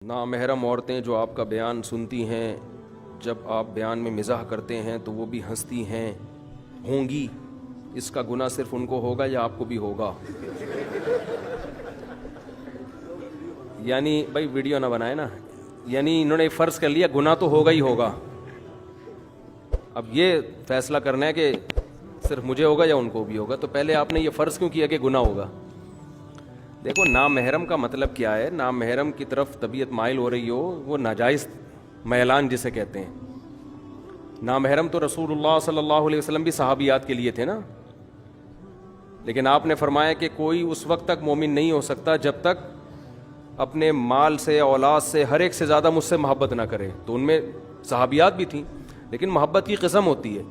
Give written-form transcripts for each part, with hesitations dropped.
نامحرم عورتیں جو آپ کا بیان سنتی ہیں، جب آپ بیان میں مزاح کرتے ہیں تو وہ بھی ہنستی ہیں ہوں گی، اس کا گناہ صرف ان کو ہوگا یا آپ کو بھی ہوگا؟ یعنی بھائی ویڈیو نہ بنائے نا، یعنی انہوں نے فرض کر لیا گناہ تو ہوگا ہی ہوگا. اب یہ فیصلہ کرنا ہے کہ صرف مجھے ہوگا یا ان کو بھی ہوگا، تو پہلے آپ نے یہ فرض کیوں کیا کہ گناہ ہوگا؟ دیکھو نامحرم کا مطلب کیا ہے. نامحرم کی طرف طبیعت مائل ہو رہی ہو، وہ ناجائز میلان جسے کہتے ہیں. نامحرم تو رسول اللہ صلی اللہ علیہ وسلم بھی صحابیات کے لیے تھے نا، لیکن آپ نے فرمایا کہ کوئی اس وقت تک مومن نہیں ہو سکتا جب تک اپنے مال سے، اولاد سے، ہر ایک سے زیادہ مجھ سے محبت نہ کرے. تو ان میں صحابیات بھی تھیں، لیکن محبت کی قسم ہوتی ہے.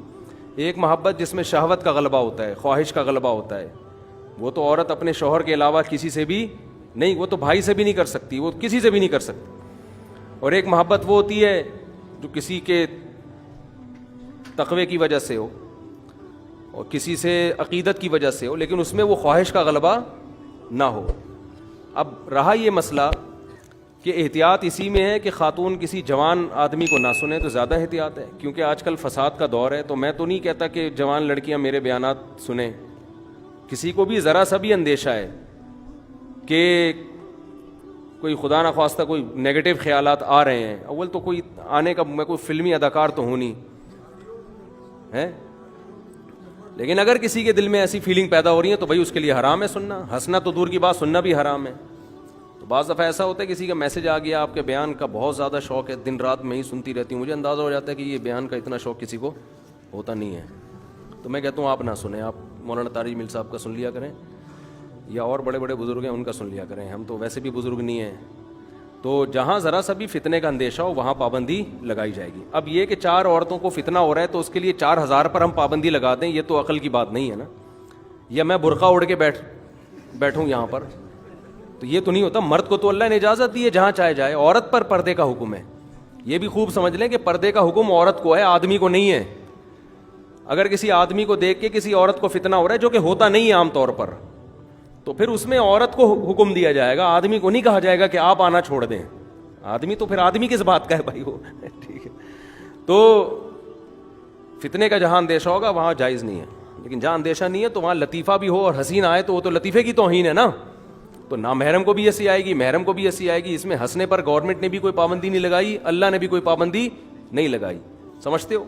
ایک محبت جس میں شہوت کا غلبہ ہوتا ہے، خواہش کا غلبہ ہوتا ہے، وہ تو عورت اپنے شوہر کے علاوہ کسی سے بھی نہیں، وہ تو بھائی سے بھی نہیں کر سکتی، وہ کسی سے بھی نہیں کر سکتی. اور ایک محبت وہ ہوتی ہے جو کسی کے تقوی کی وجہ سے ہو اور کسی سے عقیدت کی وجہ سے ہو، لیکن اس میں وہ خواہش کا غلبہ نہ ہو. اب رہا یہ مسئلہ کہ احتیاط اسی میں ہے کہ خاتون کسی جوان آدمی کو نہ سنیں تو زیادہ احتیاط ہے، کیونکہ آج کل فساد کا دور ہے. تو میں تو نہیں کہتا کہ جوان لڑکیاں میرے بیانات سنیں. کسی کو بھی ذرا سا بھی اندیشہ ہے کہ کوئی خدا نخواستہ کوئی نیگیٹو خیالات آ رہے ہیں، اول تو کوئی آنے کا، میں کوئی فلمی اداکار تو ہوں نہیں ہے، لیکن اگر کسی کے دل میں ایسی فیلنگ پیدا ہو رہی ہے تو بھائی اس کے لیے حرام ہے سننا. ہنسنا تو دور کی بات، سننا بھی حرام ہے. تو بعض دفعہ ایسا ہوتا ہے کسی کا میسج آ گیا، آپ کے بیان کا بہت زیادہ شوق ہے، دن رات میں ہی سنتی رہتی ہوں، مجھے اندازہ ہو جاتا ہے کہ یہ بیان کا اتنا شوق کسی کو ہوتا نہیں ہے، تو میں کہتا ہوں آپ نہ سنیں. آپ مولانا طارق مل صاحب کا سن لیا کریں، یا اور بڑے بڑے بزرگ ہیں ان کا سن لیا کریں. ہم تو ویسے بھی بزرگ نہیں ہیں. تو جہاں ذرا سا بھی فتنے کا اندیشہ ہو وہاں پابندی لگائی جائے گی. اب یہ کہ 4 عورتوں کو فتنہ ہو رہا ہے تو اس کے لیے 4000 پر ہم پابندی لگا دیں، یہ تو عقل کی بات نہیں ہے نا. یا میں برقع اوڑھ کے بیٹھوں یہاں پر، تو یہ تو نہیں ہوتا. مرد کو تو اللہ نے اجازت دی ہے جہاں چاہے جائے، عورت پر پردے کا حکم ہے. یہ بھی خوب سمجھ لیں کہ پردے کا حکم عورت کو ہے، آدمی کو نہیں ہے. اگر کسی آدمی کو دیکھ کے کسی عورت کو فتنہ ہو رہا ہے، جو کہ ہوتا نہیں ہے عام طور پر، تو پھر اس میں عورت کو حکم دیا جائے گا، آدمی کو نہیں کہا جائے گا کہ آپ آنا چھوڑ دیں. آدمی تو پھر آدمی کس بات کا ہے بھائی وہ ٹھیک ہے. تو فتنے کا جہاں اندیشہ ہوگا وہاں جائز نہیں ہے، لیکن جہاں اندیشہ نہیں ہے تو وہاں لطیفہ بھی ہو اور حسین آئے تو وہ تو لطیفے کی توہین ہے نا. تو نامحرم کو بھی ہنسی آئے گی، محرم کو بھی ہنسی آئے گی. اس میں ہنسنے پر گورنمنٹ نے بھی کوئی پابندی نہیں لگائی، اللہ نے بھی کوئی پابندی نہیں لگائی. سمجھتے ہو؟